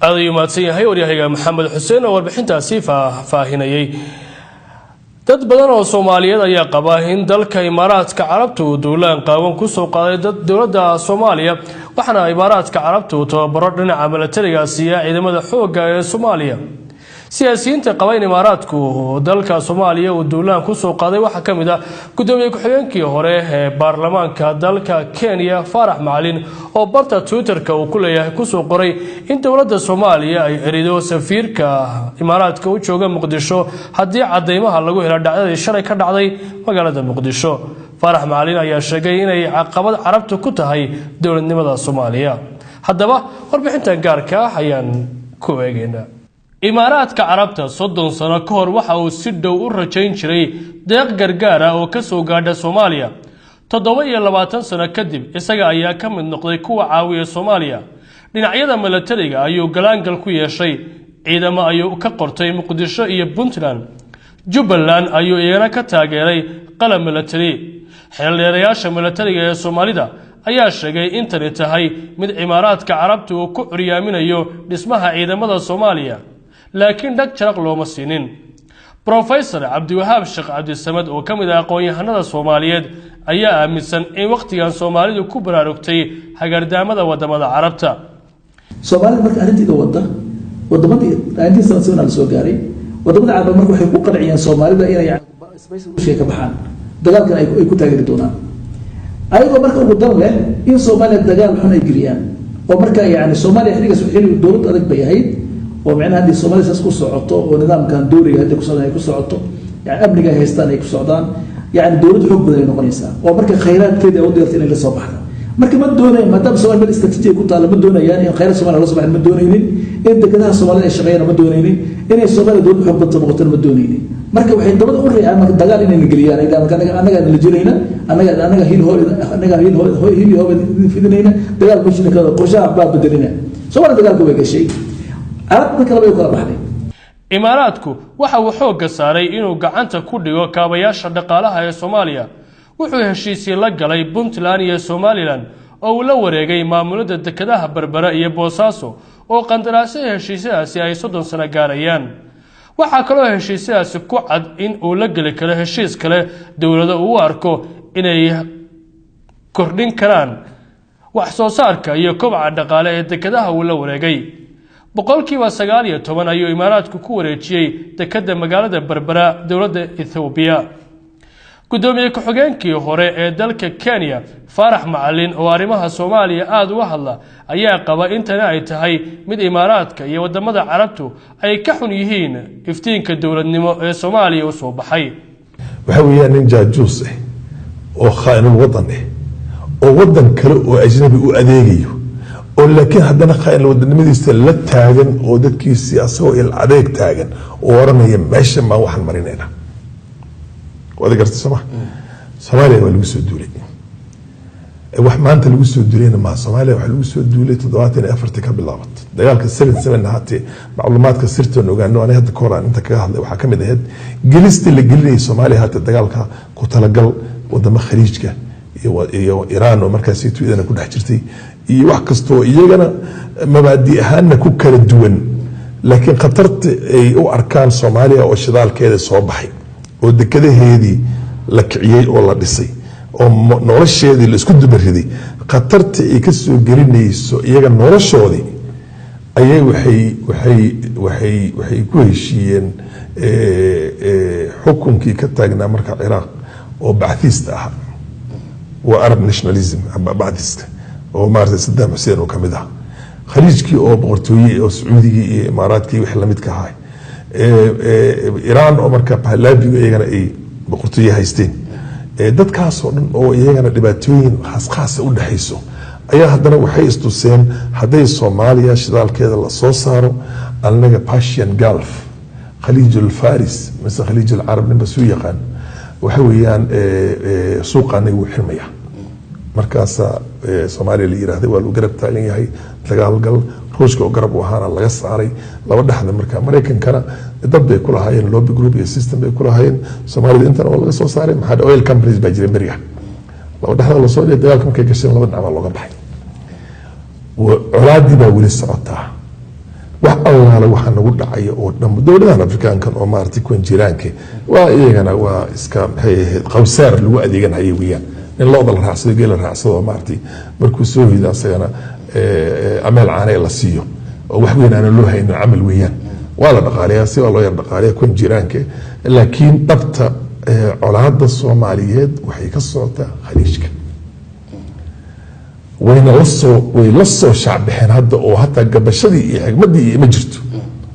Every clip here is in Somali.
أضيو ماتسي هاي وريها محمد حسين وarbixinta si faahinayay dad badan oo Soomaaliyeed ayaa qaba in dalka Imaaraadka Carabtu duulaan qaawan ku soo qaaday dawladda Soomaaliya waxana Imaaraadka Carabtu tababaro dhinaca militariga ciidamada xoogga ee Soomaaliya siyaasiyiinta qaba in Imaaraadku dalka Soomaaliya uu duulaan ku soo qaaday waxa kamid ah gudoomiye ku-xigeenkii hore ee baarlamaanka dalka Kenya Farax Macalin oo barta Twitter-ka uu ku leeyahay ku soo qoray in dawladda Soomaaliya ay erido safiirka Imaaraadka u jooga Muqdisho hadii cadeymaha lagu helo dhacdadii shalay ka dhacday magaalada Muqdisho Farax Macalin ayaa sheegay inay caqabad Carabtu ku tahay dawladnimada Soomaaliya haddaba warbixintan gaarka ah ayaan ku eegaynaa Imaaraadka Carabta 30 sano ka hor waxa uu si dhow u rajayn jiray deeq gargaar ah oo ka soo gaadha Soomaaliya 27 sano kadib isaga ayaa ka mid noqday kuwa caawiya Soomaaliya dhinacyada militariga ayuu galaangal ku yeeshay ciidamo ayuu ka qortay Muqdisho iyo Puntland Jubbaland ayuu iyana ka taageeray qalab militari xeeldeerayaasha militariga ee Soomaalida ayaa sheegay in tani tahay mid Imaaraadka Carabta uu ku curiyaaminayo dhismaha ciidamada Soomaaliya laakiin dag jaraq looma siinin Professor Abdiwahaab Sheekh Cabdi Samad oo kamid ah aqoon-yahanada Soomaaliyeed ayaa aaminsan in waqtigan Soomaalidu ku baraarugtay hagardaamada wadamada Carabta Soomaalida marka arrintii wadamadii aantii sanadkan la soo gaaray wadamada Carabta marka waxay ku qanciyeen Soomaalida inay space u sheeka baxaan dagaalkan ay ku taageeri doonaan ayagoo marka ugu dan leh in Soomaaliya dagaal xun ay geliyaan oo marka Soomaaliya xirigas xiriir dawlad adag bay ahayd oo macnaha hadii Soomaaliya ku socoto oo nidaamkan dawliga hadii ku socoto amniga haystaan ay ku socdaan dawlad xoog badan ay noqonaysaa oo marka khayraadkeeda u deertay inay la soo baxdo marka ma doonayaan maadaama Soomaaliya istiraatiiji ku taala ma doonayaan in khayraad Soomaaliya la soo baxo ma doonaynin in dekedaha Soomaaliya ay shaqeeyaan ma doonaynin inay Soomaaliya dawlad xoog badan noqoto ma doonaynin marka waxay dabada u reeyaan marka dagaal inay galiyaan anaga la jirayna anaga hiil hoob fidinayna dagaal ku shirka qorshaha baa bedelina Soomaaliya dagaalku way gashay Carabta kale way kala baxday Imaaraadku waxa uu xoog saaray inuu gacanta ku dhigo kaabayaasha dhaqaalaha ee Soomaaliya wuxuu heshiisii la galay Puntland iyo Somaliland oo uu la wareegay maamulada dekedaha Berbera iyo Boosaaso oo qandaraasyo heshiisyadaasi ay 30 sano gaarayaan waxa kale oo heshiisyadaasi ku cad in uu la gali karo heshiis kale dawladda uu arko inay kordhin karaan wax soo saarka iyo kobaca dhaqaale ee dekedaha uu la wareegay boqolkiiba 19 ayuu Imaaraadku ku wareejiyay dekada magaalada Berbera dawladda Ethiopia gudoomiye ku-xigeenkii hore ee dalka Kenya Farax Macalin oo arrimaha Soomaaliya aad uga hadla ayaa qaba in tani ay tahay mid Imaaraadka iyo wadamada Carabtu ay ka xun yihiin iftiinka dawladnimo ee Soomaaliya u soo baxay waxa weeyaan in jaajuus ah oo khaainul wadan ah oo wadan kale oo ajnabi u adeegayo oo laakiin haddana khaain wadanimadiisa la taagan oo dadkiisii asagoo il adeeg taagan oo oranaya meesha ma waxan marinayna wada gartay Soomaaliya waa lagu soo duulay wax maanta lagu soo duulayna ma Soomaaliya waxa lagu soo duulay 74 ka bilaabat dagaalka 77 haatee macluumaadka sirta ogaano aan hadda kooraan inta kaga hadlay waxa kamid ahayd gelista la gelinay Soomaaliya haatee dagaalka ku talagal wadamo khaliijka iyo Iran oo markaas ay tuidana ku dhex jirtay iyo wax kasto iyagana mabaadi ahaan ku kala duwan laakiin khatarta ay u arkaan Soomaaliya oo shidaalkeeda soo baxay oo dekadaheedii la kiciyay oo la dhisay oo nolosheedii la isku dubariday khatarta ay ka soo gelinayso iyaga noloshoodii ayay waxay ku heshiiyeen xukunkii ka taagnaa marka Ciraaq oo bacthista ah waa Arab nationalism bacthista oo maartay Saddam Hussein oo kamid ah khaliijkii oo boqortooyay oo Sacuudiga iyo Imaaraadkii wax la mid ka ahay Iran oo marka Pahlaviga iyagana ay boqortooyay haysteen dadkaas oo dhan oo iyagana dhibaatooyin khaas u dhaxayso ayaa haddana waxay istuseen haday Soomaaliya shidaalkeeda la soo saaro anaga Persian Gulf khaliijul Faris mise khaliijul Arab ninba soo yaqaan waxa weeyaan suuqana uu xirmaya markaas Soomaaliya la yiraahdo waa lagu garab taagan yahay dagaalgal Ruushka oo garab u ahaana laga saaray laba dhaxda marka Mareykankana dad bay ku lahaayeen lobby group iyo system bay ku lahaayeen Soomaalida inta oo laga soo saaray maxaa oil companies baa jiray bariga laba dhaxda la soo jeeday dagaalka markay gashay laba dhinac looga baxay colaadii baa wali socotaa wax allaala waxaa nagu dhacaya oo dhan dowladahan afrikaankan oo maaragtay kuwan jiraanka waa iyagana waa iska maxay ahayd qawsaar lagu adeeganaya weeyaan in looda la raacsado geel la raacsado oo maaragtay markuu soo hido asagana ameel caanay la siiyo oo wax weyn aan loo hayno camal weeyaan waa la dhaqaaleeyaa si waa loo yar dhaqaaleeyaa kuwan jiraanka laakiin dhabta colaadda Soomaaliyeed waxay ka socotaa khaliijka way la soo shacbixeen hadda oo hataa gabashadii iyo xigmadii ma jirto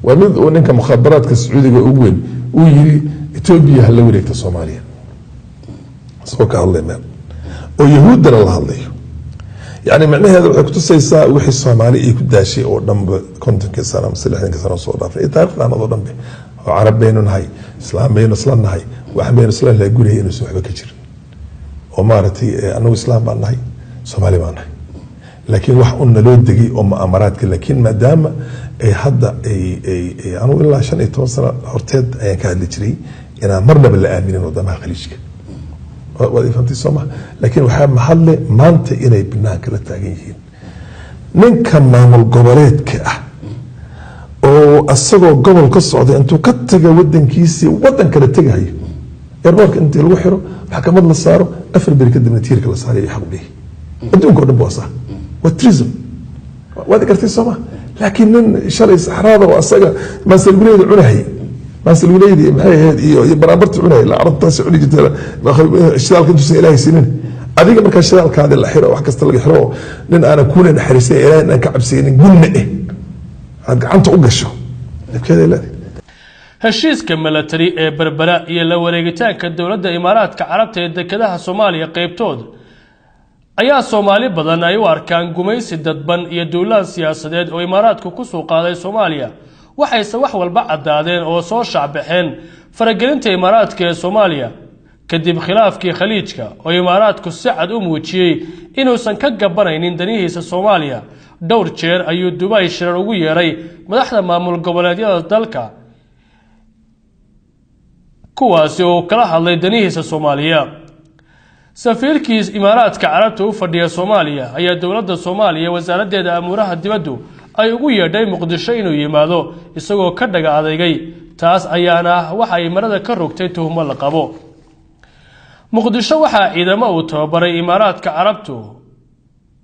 waa mid oo ninka mukhaabaraadka Sacuudiga ugu weyn uu yiri Ethiopia hal wareegta Soomaaliya soo ka hadlayna oo yahuudana la hadlayo يعني معناها هذا وحكي تسيسا وحي الصومالي يكون داشي أو دم كنت كسر مثل إحنا كسر صورة في تعرفنا أنا ضرب به عرب بيننا هاي إسلام بيننا إسلامنا هاي واحد بين إسلام لا يقول هي نسوح بكتير ومارتي أنا إسلام بنا هاي صومالي بنا هاي لكن واحد قلنا لو دقي أمارات لكن ما دام هذا أنا والله عشان يتوصل هرتد أي كان لتري أنا مرنا بالآمنين قدامها خليجك وادي فهمتي سوما لكن waxaa maxalle maanta inay banaanka la taagan yihiin ninka maamul goboleedka ah oo asagoo gobol ka socda intuu ka taga wadankiisa wadan kale tagayo airport inta lagu xiro maxkamad la saaro afar bari kadibna tiirka la saaro xaq bixi adduunka oo dhan buu asaa waa tourism wadi kartay soomaa laakiin nin shalay saxraada oo asaga masalguleeda cunahay masalguleedii maxay ahayd iyo barabarta cunay la arrintaas cuni jirtay shidaalka intuu ilaahay siinin adiga marka shidaalkaada la xiro wax kasta laga xiro nin aan ku leen xariisay ilaahay aan ka cabsaynin gunna aad gacanta u gasho dadkeeda la heshiiska military ee Berbera iyo la wareegitaanka dawladda Imaaraadka Carabta ee dekedaha Soomaaliya qaybtood ayaa Soomaali badan ay u arkaan gumaysi dadban iyo dawlad siyaasadeed oo Imaaraadku ku soo qaaday Soomaaliya waxayse wax walba cadaadeen oo soo shacbixeen faragelinta Imaaraadka ee Soomaaliya kadib khilaafkii khaliijka oo Imaaraadku si cad u muujiyay inuusan ka gabanaynin danihiisa Soomaaliya dhowr jeer ayuu Dubai shirar ugu yeeray madaxda maamul goboleedyada dalka kuwaasi oo kala hadlay danihiisa Soomaaliya safiirkiis Imaaraadka Carabta u fadhiya Soomaaliya ayaa dawladda Soomaaliya wasaaraddeeda amuraha dibadda ay ugu yeedhay Muqdisho inuu yimaado isagoo ka dhaga adeegay taas ayaana waxa ay marada ka rogtay tuhmo la qabo Muqdisho waxa ciidamo uu tababaray Imaaraadka Carabta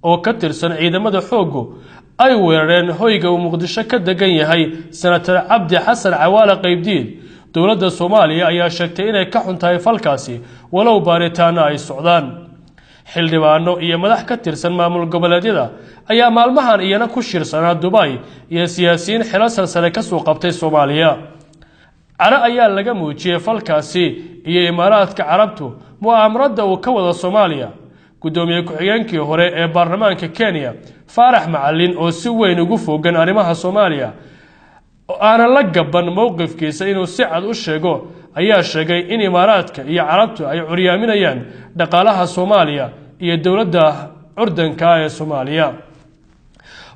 oo ka tirsan ciidamada xoogga ay weerareen hoyga uu Muqdisho ka degan yahay Senator Cabdi Xasan Cawaale Qaybdiid dawladda Soomaaliya ayaa sheegtay inay ka xuntahay falkaasi walow baaritaano ay socdaan xildhibaano iyo madax ka tirsan maamul goboleedyada ayaa maalmahan iyana ku shirsanaa Dubai iyo siyaasiyiin xilal sare ka soo qabtay Soomaaliya cara ayaa laga muujiyay falkaasi iyo Imaaraadka Carabtu mu'aamarada uu ka wada Soomaaliya gudoomiye ku-xigeenkii hore ee baarlamaanka Kenya Faarax Macalin oo si weyn ugu fogan arrimaha Soomaaliya أنا لقبا موقف كيس إنه سعد وشجو أيها شجع إن إماراتك هي عربته أي عريامين أيان دقالها صوماليا هي الدولة ده أردن كاية صوماليا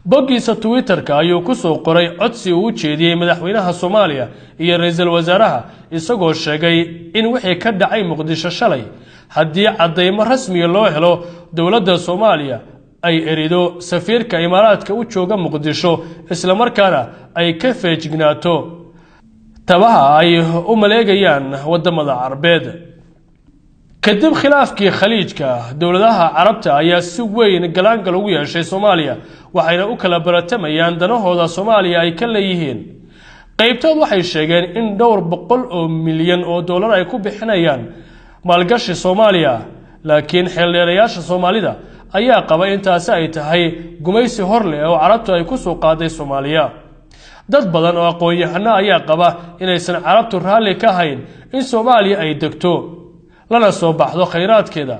بقي ستويتر كايو كسو قري عدسي وشيدي مدحوينها صوماليا هي رئيس الوزراء يسقو شجع إن وحي كد أي مقدش شلي هدي عضيم رسمي الله له دولة صوماليا أي إريدو سفير كإمارات كوتشوغا مقدشو إسلام مركانا أي كيف جناتو تبعها أي أملاقيان ودمضى عربيد كدب خلاف كي خليج كا دولتها عربتا أي سوين قلان قلوية شي صوماليا وحين أكلا براتما ياندنو هذا صوماليا أي كليهين قيبتو waxay sheegeen in dhowr boqol oo milyan oo dollar ay ku bixinayaan maalgashi Soomaaliya laakiin xilliyeyaasha Soomaalida ayaa qaba intaas ay tahay gumaysi hor leh oo Carabtu ay ku soo qaaday Soomaaliya dad badan oo aqoon-yahano ayaa qaba inaysan Carabtu raali ka hayn in Soomaaliya ay degto lana soo baxdo kheyraadkeeda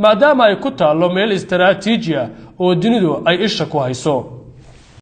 maadaama ay ku taalo meel istiraatiiji ah oo dunidu ay isha ku hayso